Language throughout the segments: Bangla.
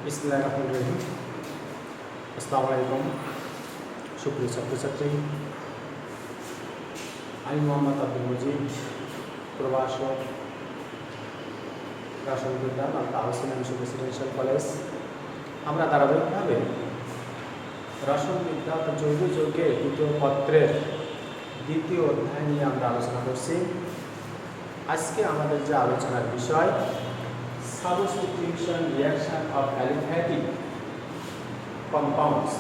বিসমিল্লাহির রহমানির রহিম। আসসালামু আলাইকুম সুপ্রিয় ছাত্রছাত্রী, আমি মোহাম্মদ আব্দুল মজিদ, প্রভাষক, রসায়ন বিজ্ঞান আল-তাহসিন রেসিডেন্সিয়াল কলেজ। আমরা ধারাবাহিকভাবে রসায়ন বিজ্ঞান ও জৈব যৌগের দ্বিতীয় পত্রের দ্বিতীয় অধ্যায় নিয়ে আমরা আলোচনা করছি। আজকে আমাদের যে আলোচনার বিষয় substitution reaction of aliphatic compounds.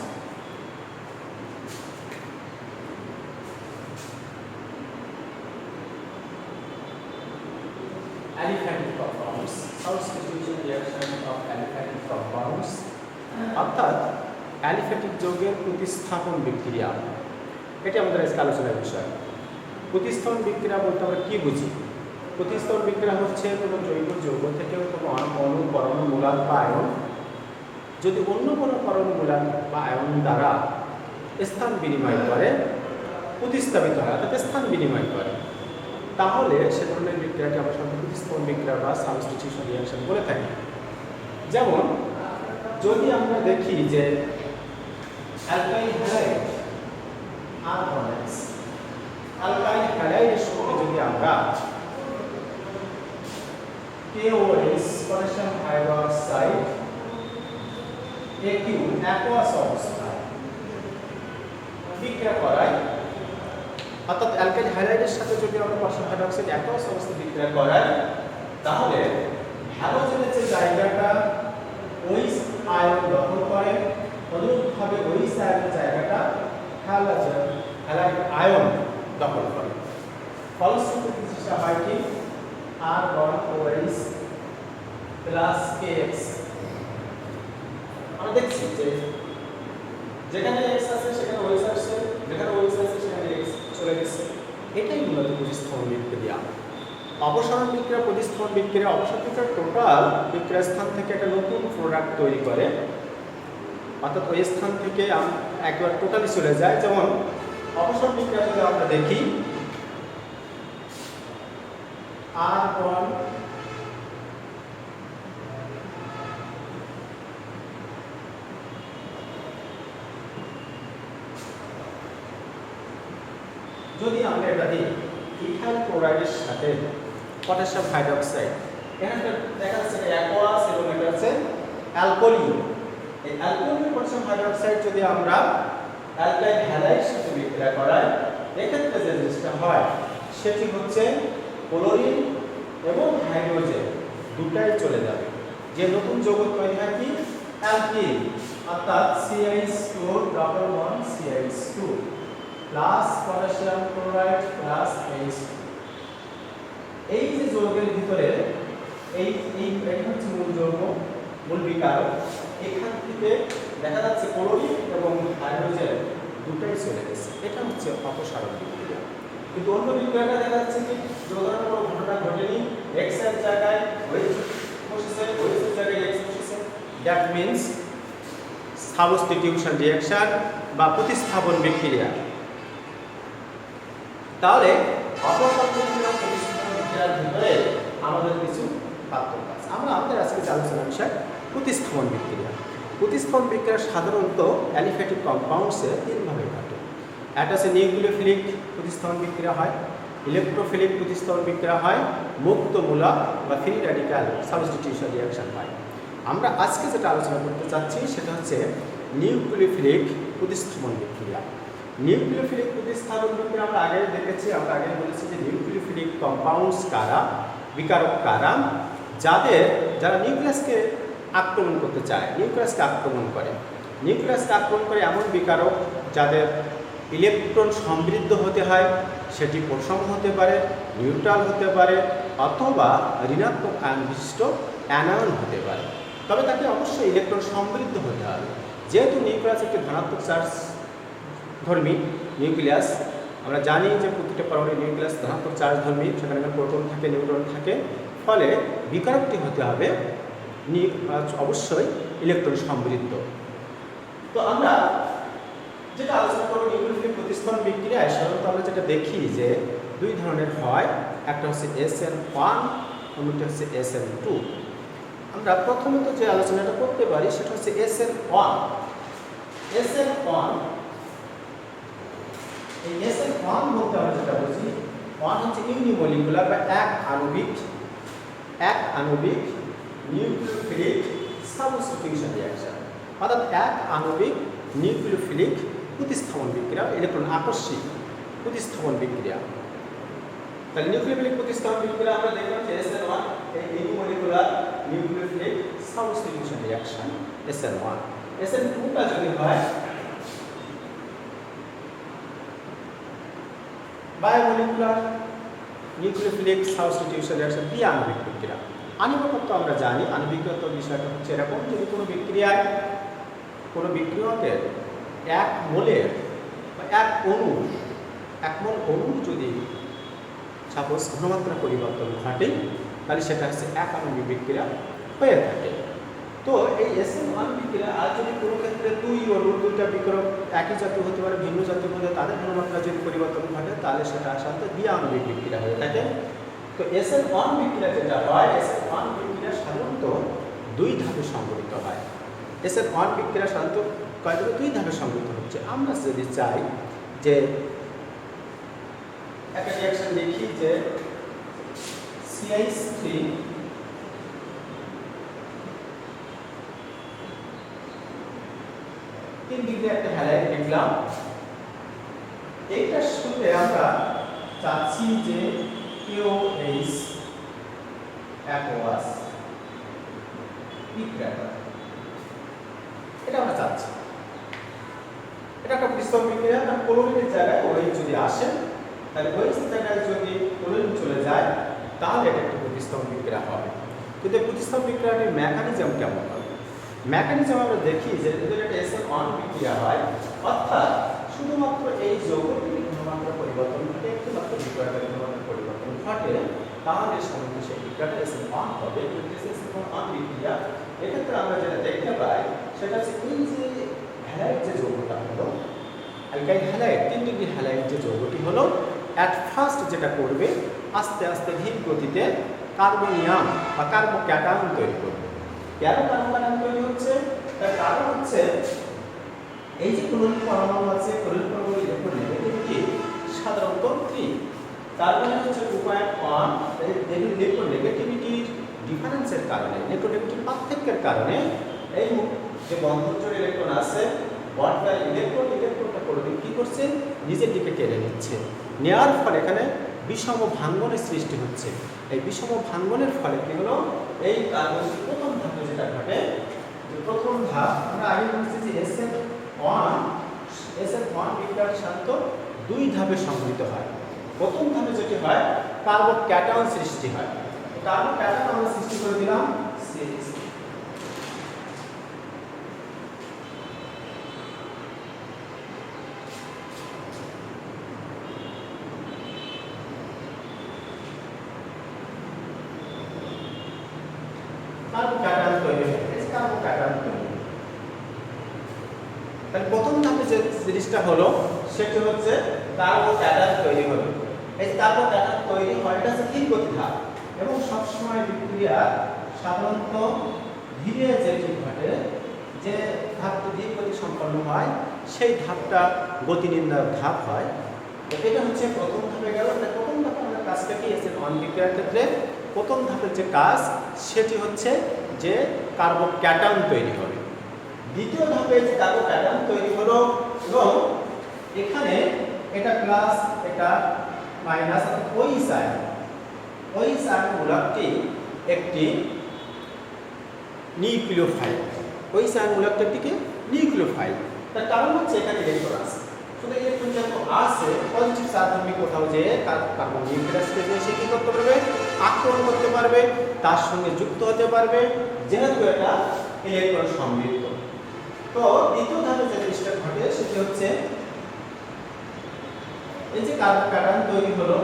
Aliphatic compounds, substitution reaction of aliphatic compounds অর্থাৎ অ্যালিফ্যাটিক যৌগের প্রতিস্থাপন বিক্রিয়া। এটি আমাদের আজকে আলোচনার বিষয়। প্রতিস্থাপন বিক্রিয়া বলতে আমরা কী বুঝি? প্রতিস্থাপন বিক্রিয়া হচ্ছে কোনো জৈব যৌগ থেকে কোনো অণু, পরমাণু, মূলক বা আয়ন যদি অন্য কোনো পরমাণু, মূলক বা আয়ন দ্বারা স্থান বিনিময় করে, প্রতিস্থাপিত হয় অর্থাৎ স্থান বিনিময় করে, তাহলে সে ধরনের বিক্রিয়াকে আমরা সাধারণত প্রতিস্থাপন বিক্রিয়া বা সাবস্টিটিউশন রিঅ্যাকশন বলে থাকি। যেমন যদি আমরা দেখি যে অ্যালকাইল হ্যালাইড অ্যালকাইল হ্যালাইডের সঙ্গে যদি আমরা KOH potassium hydroxide AQ aqueous অবস্থায় বিক্রিয়া করাই, অর্থাৎ অ্যালকাইল হ্যালাইডের সাথে যদি আমরা পটাশিয়াম হাইড্রোক্সাইড অ্যাকুয়াস অবস্থায় বিক্রিয়া করাই, তাহলে হ্যালোজেনের যে জায়গাটা OH আয়ন দখল করে, অনুরূপভাবে OH আয়নের জায়গাটা হ্যালাইড আয়ন দখল করে। ফলশ্রুতিতে জিনিসটা হয় কি R1OH প্লাস KX। আমরা দেখছি যে যেখানে X আছে সেখানে OH আসছে, যেখানে OH আছে সেখানে X চলে গেছে। এটাই মূলত প্রতিস্থাপন বিক্রিয়া। অপসারণ বিক্রিয়া, প্রতিস্থাপন বিক্রিয়া, অপসারণ বিক্রিয়া টোটাল বিক্রিয়া স্থান থেকে একটা নতুন প্রোডাক্ট তৈরি করে, অর্থাৎ ওই স্থান থেকে একবার টোটালি চলে যায়। যেমন অপসারণ বিক্রিয়া যদি আমরা দেখি R1 যদি আমরা এটা দিই ইথাইল ক্লোরাইডের সাথে পটাশিয়াম হাইড্রোক্সাইড, এখানে দেখা যাচ্ছে অ্যাকুয়াস এবং এটা হচ্ছে অ্যালকোলিন। এই অ্যালকোলিন পটাশিয়াম হাইড্রোক্সাইড যদি আমরা অ্যালকাইল হ্যালাইডের সাথে বিক্রিয়া করাই, এক্ষেত্রে যে জিনিসটা হয় সেটি হচ্ছে ক্লোরিন এবং হাইড্রোজেন দুটাই চলে যাবে। যে নতুন যৌগ তৈরি হয় কি অ্যালকিন, অর্থাৎ CH2 double bond CH2 plus potassium chloride plus H2। এই যে যৌগের ভিতরে এটা হচ্ছে মূল যৌগ, মূল বিকারক। এখান থেকে দেখা যাচ্ছে ক্লোরিন এবং হাইড্রোজেন দুটাই চলে গেছে। এটা হচ্ছে অপসারণ বিক্রিয়া। কিন্তু অন্য বিক্রিয়াটা দেখা যাচ্ছে কি যৌগের কোনো ঘটনা ঘটেনি, X এর জায়গায় OH বসেছে, OH এর জায়গায় X বসেছে। দ্যাট মিন্স সাবস্টিটিউশন রিঅ্যাকশন বা প্রতিস্থাপন বিক্রিয়া। তাহলে অপসারণ বিক্রিয়া, প্রতিস্থাপন বিক্রিয়ার ভিতরে আমাদের কিছু পার্থক্য আছে। আমরা আমাদের আজকে আলোচনার বিষয় প্রতিস্থাপন বিক্রিয়া। প্রতিস্থাপন বিক্রিয়া সাধারণত অ্যালিফ্যাটিক কম্পাউন্ডসে তিনভাবে ঘটে। একটা হচ্ছে নিউক্লিওফিলিক প্রতিস্থাপন বিক্রিয়া হয়, ইলেকট্রোফিলিক প্রতিস্থাপন বিক্রিয়া হয়, মুক্তমূলক বা ফ্রি র্যাডিক্যাল সাবস্টিটিউশন রিঅ্যাকশন হয়। আমরা আজকে যেটা আলোচনা করতে চাচ্ছি সেটা হচ্ছে নিউক্লিওফিলিক প্রতিস্থাপন বিক্রিয়া। নিউক্লিওফিলিক প্রতিস্থাপন বিক্রিয়া আমরা আগে দেখেছি, আমরা আগে বলেছি যে নিউক্লিওফিলিক কম্পাউন্ডস কারা, বিকারক কারা, যারা নিউক্লিয়াসকে আক্রমণ করতে চায়, নিউক্লিয়াসকে আক্রমণ করে। নিউক্লিয়াসকে আক্রমণ করে এমন বিকারক যাদের ইলেকট্রন সমৃদ্ধ হতে হয়, সেটি পরসম হতে পারে, নিউট্রাল হতে পারে, অথবা ঋণাত্মক আয়ন বিশিষ্ট অ্যানায়ন হতে পারে। তবে তাকে অবশ্যই ইলেকট্রন সমৃদ্ধ হতে হবে। যেহেতু নিউক্লিয়াস একটি ধনাত্মক চার্জ ধর্মী নিউক্লিয়াস, আমরা জানি যে প্রতিটা পরমাণু নিউক্লিয়াস ধনাত্মক চার্জ ধর্মী, সেখানে প্রোটন থাকে, নিউট্রন থাকে, ফলে বিকারকটি হতে হবে অবশ্যই ইলেকট্রন সমৃদ্ধ। তো আমরা যেটা আলোচনা করব নিউক্লিওফিলিক প্রতিস্থাপন বিক্রিয়ায় সাধারণত আমরা যেটা দেখি যে দুই ধরনের হয়, একটা হচ্ছে SN1, অন্যটি হচ্ছে SN2। আমরা প্রথমত যে আলোচনাটা করতে পারি সেটা হচ্ছে SN1। SN1, এই SN1 বলতে আমরা যেটা বুঝি, 1 হচ্ছে ইউনিমলিকুলার বা এক আণবিক নিউক্লিওফিলিক সাবস্টিটিউশন রিঅ্যাকশন, অর্থাৎ এক আণবিক নিউক্লিওফিলিক প্রতিস্থাপন বিক্রিয়া, ইলেকট্রন আকস্মিক প্রতিস্থাপন বিক্রিয়া। তাহলে নিউক্লিওফিলিক প্রতিস্থাপন বিক্রিয়া আমরা দেখলাম যে SN1 এই ইউনিমলিকুলার nucleophilic substitution reaction SN1। SN2 টা যদি হয় বায়োমলিকুলার নিউক্লিওফিলিক সাবস্টিটিউশন রিঅ্যাকশন দ্বি-আণবিক বিক্রিয়া। আণবিকত্ব আমরা জানি, আণবিকত্ব বিষয়টা হচ্ছে এরকম, যদি কোনো বিক্রিয়ায় কোনো বিক্রিয়কের এক মোলের বা এক মোল অণুর যদি সাপোজ ঘনমাত্রা পরিবর্তন ঘটে, তাহলে সেটা হচ্ছে এক আণবিক বিক্রিয়া হয়ে থাকে। তো এই SN1 বিক্রিয়া আর যদি কোনো ক্ষেত্রে দুইটা বিক্রিয়ক একই জাতীয় হতে পারে, ভিন্ন জাতীয় হলে তাদের ঘনমাত্রা যদি পরিবর্তন ঘটে, তাহলে সেটা সাধারণত দ্বি-আণবিক বিক্রিয়া হয়ে থাকে। তো SN1 বিক্রিয়া যেটা হয়, SN1 বিক্রিয়া সাধারণত দুই ধাপে সংঘটিত হয়। SN1 বিক্রিয়া সাধারণত কয় ধাপে? দুই ধাপে সংঘটিত হচ্ছে। আমরা যদি চাই যে একটা রিঅ্যাকশন দেখি যে CH3 তিন ডিগ্রি একটা হ্যালাইড লিখলাম, এইটার সাথে আমরা চাচ্ছি যে KOH aqueous বিক্রিয়াটা, এটা আমরা চাচ্ছি। এটা একটা প্রতিস্থাপন বিক্রিয়া, কারণ ক্লোরিনের জায়গায় OH যদি আসে, তাহলে OH জায়গায় যদি ক্লোরিন চলে যায়, তাহলে এটা একটা প্রতিস্থাপন বিক্রিয়া হবে। কিন্তু এই প্রতিস্থাপন বিক্রিয়াটির মেকানিজম কেমন হবে? মেকানিজম আমরা দেখি যে যদি এটা SN1 বিক্রিয়া হয়, অর্থাৎ শুধুমাত্র এই যৌগটির ঘনমাত্রা পরিবর্তন ঘটে, একটিমাত্র বিক্রিয়াটির ঘনমাত্রা পরিবর্তন ঘটে, তাহলে সাধারণত সেই বিক্রিয়াটা SN1 হবে। কিন্তু SN1 বিক্রিয়া এক্ষেত্রে আমরা যেটা দেখতে পাই সেটা হচ্ছে এই যে হ্যালাইড যে যৌগটা হলো, অ্যালকাইল হ্যালাইড, 3 ডিগ্রি হ্যালাইড যে যৌগটি হলো, অ্যাট ফার্স্ট যেটা করবে, আস্তে আস্তে ধীর গতিতে কার্বনিয়াম বা কার্বোক্যাটায়ন তৈরি করবে। কেন কার্বোক্যাটায়ন তৈরি হচ্ছে? তার কারণ হচ্ছে এই যে ক্লোরিন পরমাণু আছে, ক্লোরিন পরমাণু ইলেকট্রন নেগেটিভিটি সাধারণত 3, তার মানে হচ্ছে 2.1। এই ইলেকট্রন নেগেটিভিটির ডিফারেন্সের কারণে, ইলেকট্রন নেগেটিভিটির পার্থক্যের কারণে এই যে বন্ধনজোড় ইলেকট্রন আছে, বন্ডটা ইলেকট্রনটা ক্লোরিন কি করছে? নিজের দিকে টেনে নিচ্ছে। নেওয়ার ফলে এখানে বিষম ভাঙ্গনের সৃষ্টি হচ্ছে। এই বিষম ভাঙ্গনের ফলে কি হলো? এই কার্বন প্রথম ধাপে যেটা ঘটে, যে প্রথম ধাপ আমরা আগে বলছি যে SN1 বিক্রিয়া সাধারণত দুই ধাপে সংঘটিত হয়। প্রথম ধাপে যেটি হয়, কার্বোক্যাটায়ন সৃষ্টি হয়। কার্বোক্যাটায়ন আমরা সৃষ্টি করে দিলাম CH3। কার্বোক্যাটায়ন তৈরি হয়, কার্বোক্যাটায়ন তৈরি। তাহলে প্রথম ধাপে যে জিনিসটা হলো সেটা হচ্ছে কার্বোক্যাটায়ন তৈরি হলো। এই কার্বোক্যাটায়ন তৈরি হয়, এটা হচ্ছে ধীর গতি ধাপ, এবং সবসময় বিক্রিয়া সাধারণত ধীরে যেটি ঘটে, যে ধাপটি ধীর গতি সম্পন্ন হয়, সেই ধাপটা গতি নির্ণায়ক ধাপ হয়। তো এটা হচ্ছে প্রথম ধাপে গেল। প্রথম ধাপে আমরা কাজটা কি? SN1 বিক্রিয়ার ক্ষেত্রে প্রথম ধাপের যে কাজ সেটি হচ্ছে যে কার্বোক্যাটায়ন তৈরি হবে। দ্বিতীয় ধাপে যে কার্বোক্যাটায়ন তৈরি হলো, এবং এখানে এটা প্লাস এটা মাইনাস, OH আয়ন মূলকটি একটি নিউক্লিওফাইল। OH আয়ন মূলকটি একটি নিউক্লিওফাইল। তার কারণ হচ্ছে এখানে ইলেকট্রন আছে, শুধু ইলেকট্রন যত আছে পজিটিভ চার্জ ধর্মী কোথাও যে কার্বন নিউক্লিয়াসকে সে কি করতে পারবে? আক্রমণ করতে পারবে, তার সঙ্গে যুক্ত হতে পারবে, যেহেতু এটা ইলেকট্রন সমৃদ্ধ। তো দ্বিতীয় ধাপে যে জিনিসটা ঘটে সেটি হচ্ছে এই যে কার্বোক্যাটায়ন তৈরি হলো,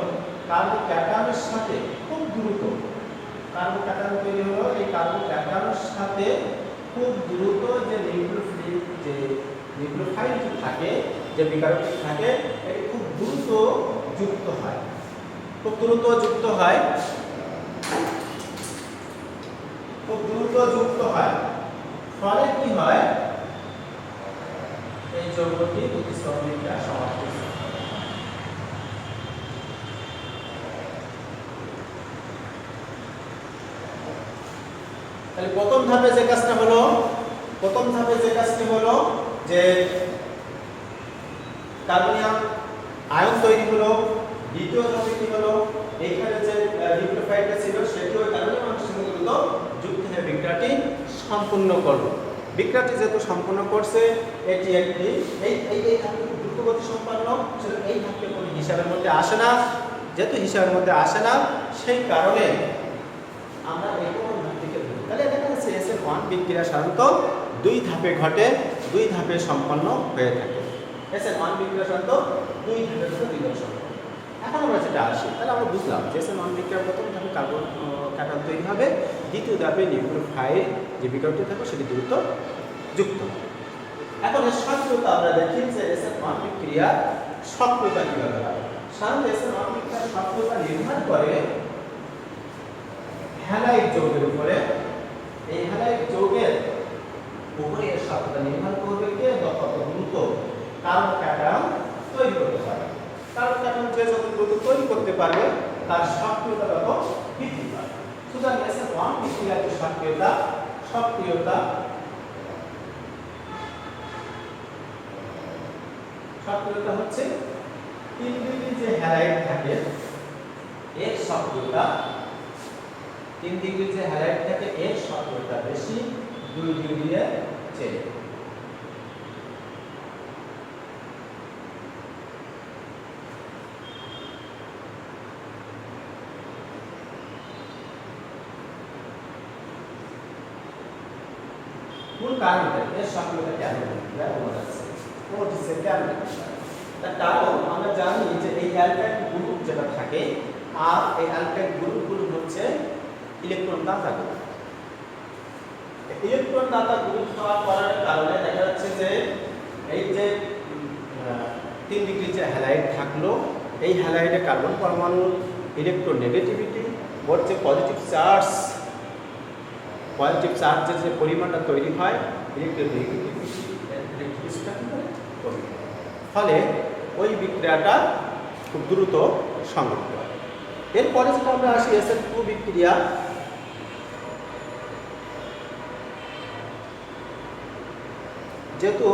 কার্বোক্যাটায়নের সাথে খুব দ্রুত কার্বোক্যাটায়ন তৈরি হলো, এই কার্বোক্যাটায়নের সাথে খুব দ্রুত যে নিউক্লিওফাইলটি থাকে, যে বিকারকটি থাকে, এটি খুব দ্রুত যুক্ত হয়। খুব দ্রুত দ্রুত যুক্ত হয়, ফলে কি হয় এই যৌগটি প্রতিস্থাপন বিক্রিয়া সমাপ্ত হয়। তাহলে প্রথম ধাপে যে কাজটা হলো, প্রথম ধাপে যে কাজটি হলো যে কার্বনিয়াম আয়ন তৈরি হলো। দ্বিতীয় ধাপে কি হলো, এইখানে যে নিউক্লিওফাইডটা ছিল সেটি ওই কার্বনিয়াম আয়নের সঙ্গে দ্রুত যুক্ত হয়ে বিক্রিয়াটি সম্পূর্ণ করলো। বিক্রিয়াটি যেহেতু সম্পূর্ণ করছে, এটি একটি এই ধাপটি দ্রুত গতি সম্পন্ন, এই ধাপটি কোনো হিসাবের মধ্যে আসে না। যেহেতু হিসাবের মধ্যে আসে না, সেই কারণে আমরা এই ধাপটিকে ধরি। তাহলে দেখা যাচ্ছে SN1 বিক্রিয়া সাধারণত দুই ধাপে ঘটে, দুই ধাপে সম্পন্ন হয়ে থাকে। SN1 বিক্রিয়া সাধারণত দুই ধাপে ঘটে, দুই ধাপে সম্পন্ন। এখন আমরা যেটা আসি, তাহলে আমরা বুঝলাম যে SN1 বিক্রিয়া প্রথম ধাপে কার্বন কার্বন তৈরি হবে, দ্বিতীয় ধাপে নিউক্লিওফাইড যে বিক্রিয়াটি থাকবে সেটি দ্রুত যুক্ত হবে। এখন এর সক্রিয়তা আমরা দেখি যে SN1 বিক্রিয়া সক্রিয়তা কিভাবে হয়। সাধারণত SN1 বিক্রিয়ার সক্রিয়তা নির্ভর করে হ্যালাইড যৌগের উপরে। এই হ্যালাইড যৌগের উপরে এর সক্রিয়তা নির্ভর করবে কে কত দ্রুত কার্বন ক্যাটায়ন তৈরি করতে পারে। কার্বন ক্যাটায়ন যে যত দ্রুত তৈরি করতে পারবে তার সক্রিয়তা তত বৃদ্ধি পাবে। সুতরাং SN1 বিক্রিয়ার যে সক্রিয়তা হচ্ছে 3 ডিগ্রি যে হ্যালাইড থাকে এর সক্রিয়তা, 3 ডিগ্রি যে হ্যালাইড থাকে এর সক্রিয়তা বেশি 2 ডিগ্রি এর চেয়ে। কোন কারণে এর সক্রিয়তা কেন বোঝাচ্ছে ও দিচ্ছে কেন? তার কারণ আমরা জানি যে এই অ্যালকাইল গ্রুপ যেটা থাকে, আর এই অ্যালকাইল গ্রুপগুলো হচ্ছে ইলেকট্রন দাতা গ্রুপ। ইলেকট্রন দাতা গ্রুপ হওয়ার কারণে দেখা যাচ্ছে যে এই যে 3 ডিগ্রি যে হ্যালাইড থাকলো, এই হ্যালাইডে কার্বন পরমাণু ইলেকট্রন নেগেটিভিটি ওর যে পজিটিভ চার্জের যে পরিমাণটা তৈরি হয় ফলে ওই বিক্রিয়াটা খুব দ্রুত সংঘটিত হয়। এরপরে যেটা আমরা আসি SN2 বিক্রিয়া। যেহেতু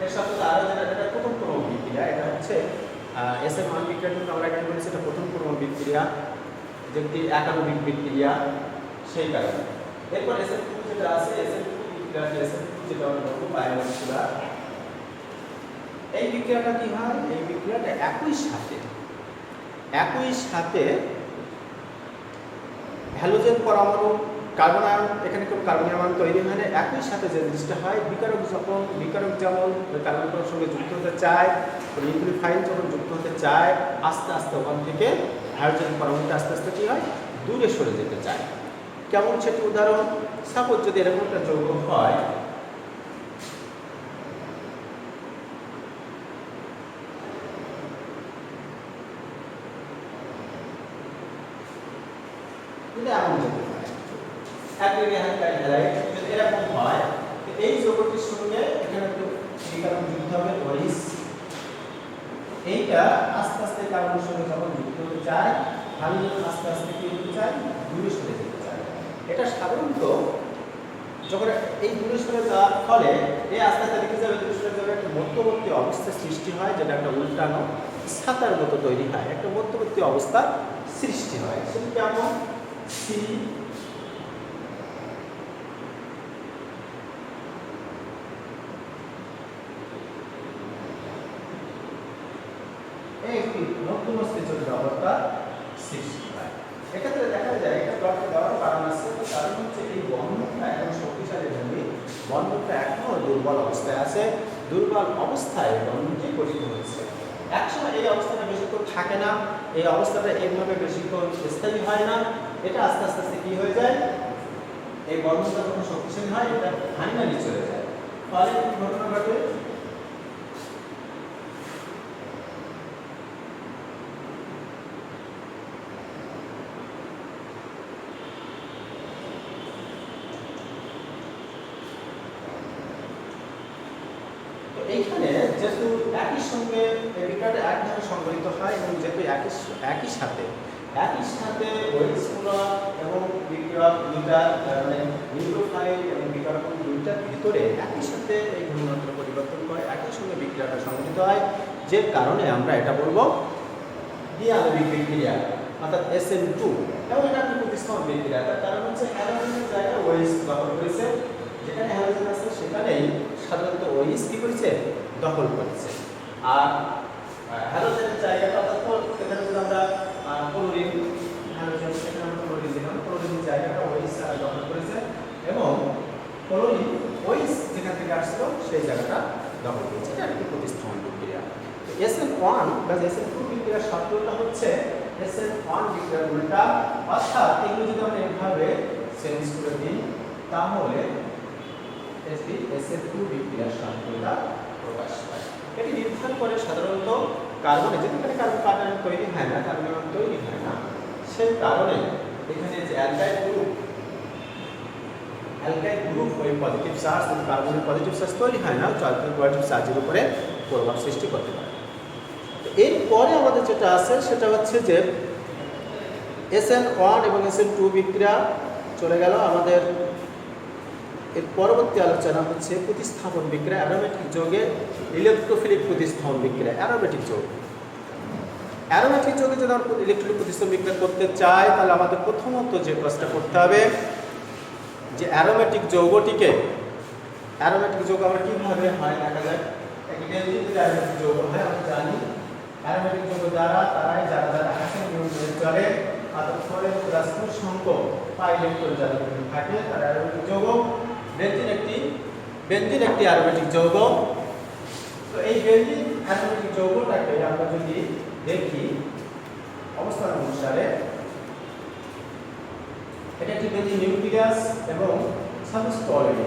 এর সাথে আরো যেটা প্রথম ক্রম বিক্রিয়া, এটা হচ্ছে SN1 বিক্রিয়া কিন্তু আমরা এখানে বলেছি এটা প্রথম ক্রম বিক্রিয়া, যেটি একাণবিক বিক্রিয়া, সেই কারণে। এরপর SN2 যেটা আছে, SN2 বিক্রিয়া যেটা আমরা বলবো বায়োমলিকুলার। এই বিক্রিয়াটা কি হয়, এই বিক্রিয়াটা একই সাথে হ্যালোজেন পরমাণু কার্বন আয়ন, এখানে কোনো কার্বনিয়াম আয়ন তৈরি হয় না, একই সাথে যে জিনিসটা হয় বিকারক যেমন কার্বন পরমাণুর সঙ্গে যুক্ত হতে চায়, নিউক্লিওফাইল যখন যুক্ত হতে চায়, আস্তে আস্তে ওখান থেকে হাইড্রোজেন পরমাণুটা আস্তে আস্তে কি হয় দূরে সরে যেতে চায়। কেমন সেটি উদাহরণ, সাপোজ যদি এরকম একটা যৌগ হয়, এমন যদি হয় এরকম হয়, এই যৌগটির সঙ্গে এখানে একটু বিকারক যুক্ত হবে ওরিস। এইটা আস্তে আস্তে কার্বনের সঙ্গে যখন যুক্ত হতে চায়, হাইড্রোজেন আস্তে আস্তে কি হতে চায় দূরে সরে যেতে চায়। এটা সাধারণত যখন এই দূরে সরে যাওয়ার ফলে এই আস্তে আস্তে দেখে যাবে দূরে সরে যাবে, একটা মধ্যবর্তী অবস্থার সৃষ্টি হয়, যেটা একটা উল্টানো ছাতার মতো তৈরি হয়, একটা মধ্যবর্তী অবস্থার সৃষ্টি হয়। সেটা কেমন, সি একটি নতুন স্থিতিশীল অবস্থা সৃষ্টি হয়। এক্ষেত্রে দেখা যায় এটা ডটে দেওয়ার কারণ আছে, কারণ হচ্ছে এই বন্ধনটা এখন শক্তিশালী জমি, বন্ধনটা এখনো দুর্বল অবস্থায় আছে, দুর্বল অবস্থায় বন্ধনটি গঠিত হয়েছে। একসময় এই অবস্থাটা বেশিক্ষণ থাকে না, এই অবস্থাটা এইভাবে বেশিক্ষণ স্থায়ী হয় না, এটা আস্তে আস্তে আস্তে কি হয়ে যায়, এই বন্ধনটা যখন শক্তিশালী হয় এটা ফাইনালি চলে যায়। ফলে কি ঘটনা ঘটে, এইখানে যেহেতু একই সঙ্গে এই বিক্রিয়াটা একভাবে সংঘটিত হয় এবং যেহেতু একই সাথে ওয়েজগুলো এবং বিক্রিয়ক দুইটা মানে নিউক্লিওফাইল এবং বিক্রিয়ক দুইটার ভিতরে একই সাথে এই ঘূর্ণনটা পরিবর্তন করে একই সঙ্গে বিক্রিয়াটা সংঘটিত হয়, যে কারণে আমরা এটা বলবো দ্বি-আণবিক বিক্রিয়া অর্থাৎ SN2। এবং এটা একটি প্রতিস্থাপন বিক্রিয়া, তার কারণ হচ্ছে হ্যালোজেনের জায়গায় ওএইচ দখল করেছে, যেখানে হ্যালোজেন আছে সেখানেই সাধারণত ওএইচ কি করেছে, দখল করেছে। আর হ্যালোজেনের জায়গাটা অর্থাৎ এখানে যদি আমরা ক্লোরিন হ্যালোজেন সেখানে আমরা ক্লোরিন দিলাম, ক্লোরিনের জায়গাটা ওএইচ দখল করেছে এবং ক্লোরিন ওএইচ যেখান থেকে আসছিল সেই জায়গাটা দখল করেছে। এটা একটি প্রতিস্থাপন বিক্রিয়া। SN1 বা SN2 বিক্রিয়ার শর্তটা হচ্ছে SN1 বিক্রিয়ার উল্টা, অর্থাৎ এগুলো যদি আমরা এভাবে চেঞ্জ করে দিই তাহলে SN2 বিক্রিয়ার শর্তটা প্রকাশ পায়। এটি নির্ধারণ করে সাধারণত কার্বনে, যেখানে কার্বন কার্বন তৈরি হয় না, কার্বন তৈরি হয় না, সেই কারণে এখানে যে অ্যালকাইল গ্রুপ ওই পজিটিভ চার্জ এবং কার্বনের পজিটিভ চার্জ তৈরি হয় না, পজিটিভ চার্জের উপরে প্রভাব সৃষ্টি করতে পারে। এরপরে আমাদের যেটা আছে সেটা হচ্ছে যে SN1 এবং SN2 বিক্রিয়া চলে গেল। আমাদের এর পরবর্তী আলোচনা হচ্ছে প্রতিস্থাপন বিক্রিয়া, অ্যারোমেটিক যৌগের ইলেকট্রোফিলিক প্রতিস্থাপন বিক্রিয়া। অ্যারোমেটিক যৌগে যদি আমরা ইলেকট্রোফিলিক প্রতিস্থাপন বিক্রিয়া করতে চাই তাহলে আমাদের প্রথমত যে কাজটা করতে হবে যে অ্যারোমেটিক যৌগ আমরা কীভাবে হয় দেখা যায়। অ্যারোমেটিক যৌগ হয় আমরা জানি, অ্যারোমেটিক যৌগ যারা আকাশের নিয়ম মেনে চলে, অর্থাৎ ফলের রাসায়নিক সংখ্যক পাই ইলেকট্রন যাদের থাকে তারা অ্যারোমেটিক যৌগ। বেনজিন একটি অ্যারোমেটিক যৌগ। তো এই বেনজিন অ্যারোমেটিক যৌগটাকে আমরা যদি দেখি অবস্থান অনুসারে, এটা একটি বেনজিন নিউক্লিয়াস এবং সাবস্টলিন।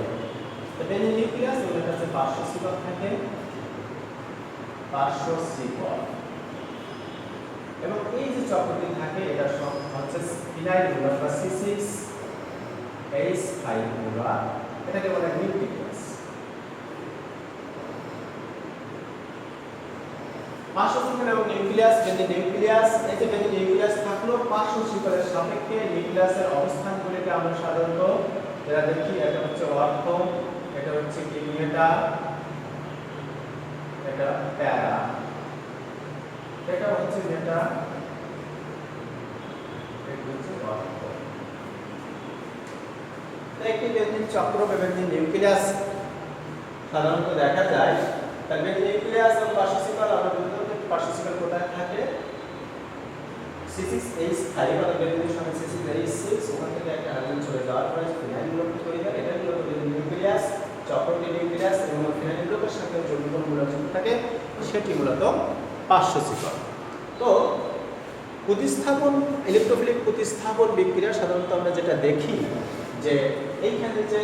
তো বেনজিন নিউক্লিয়াস এবং এর কাছে পার্শ্ব শিকড় থাকে, এবং এই যে চক্রটি থাকে এটা হচ্ছে ফিনাইল মূলক বা C6H5 মূলক, এটাকে বলে নিউক্লিয়াস। পার্শ্ব শিকড় এবং নিউক্লিয়াস, বেনজিন নিউক্লিয়াস, এই যে বেনজিন নিউক্লিয়াস থাকলো পার্শ্ব শিকড়ের সাপেক্ষে নিউক্লিয়াসের অবস্থানগুলিকে আমরা সাধারণত যেটা দেখি, এটা হচ্ছে অর্থ, এটা হচ্ছে কি মেটা, এটা প্যারা, এটা হচ্ছে মেটা, এটা হচ্ছে অর্থ। একটি বেনজিন চক্র বা বেনজিন নিউক্লিয়াস সাধারণত দেখা যায়। তাহলে বেনজিন নিউক্লিয়াস এবং পার্শ্ব শিকড়, আমরা বলতে পার্শ্ব শিকড় কোথায় থাকে, C6H5 অর্থাৎ বেনজিনের সঙ্গে C6H6, ওখান থেকে একটা হাইড্রোজেন চলে যাওয়ার পরে ফিনাইল গ্রুপ তৈরি হয়। এটা মূলত বেনজিন নিউক্লিয়াস, চক্রটি নিউক্লিয়াস এবং ফিনাইল গ্রুপের সাথে যৌগিক মূলক যুক্ত থাকে, সেটি মূলত পার্শ্ব শিকড়। তো ইলেকট্রোফিলিক প্রতিস্থাপন বিক্রিয়া সাধারণত আমরা যেটা দেখি যে এইখানে যে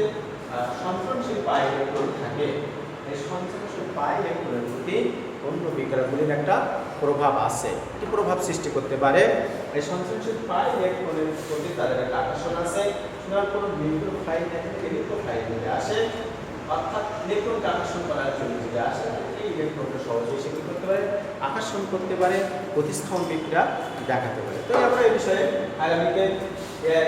সঞ্চরণশীল পাই ইলেকট্রন থাকে, এই সঞ্চরণশীল পাই ইলেকট্রনের প্রতি অন্য বিক্রিয়াগুলির একটা প্রভাব আছে, কি প্রভাব সৃষ্টি করতে পারে। এই সঞ্চরণশীল পাই ইলেকট্রনের প্রতি তাদের একটা আকর্ষণ আছে। সুতরাং কোনো নিউক্লিওফাইল ইলেকট্রোফাইল যদি আসে, অর্থাৎ ইলেকট্রনকে আকর্ষণ করার জন্য যদি আসে, এই ইলেকট্রনকে সহজেই সে করতে পারে, আকর্ষণ করতে পারে, প্রতিস্থাপন বিক্রিয়া দেখাতে পারে। তো আমরা এই বিষয়ে আগামীতে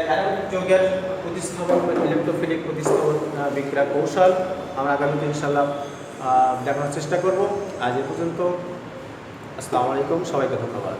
অ্যারোমেটিক যৌগের প্রতিস্থাপন ইলেকট্রোফিলিক প্রতিস্থাপন বিক্রিয়া কৌশল আমরা আগামীতে ইনশাআল্লাহ দেখানোর চেষ্টা করব। আজ এ পর্যন্ত। আসসালামু আলাইকুম, সবাইকে ধন্যবাদ।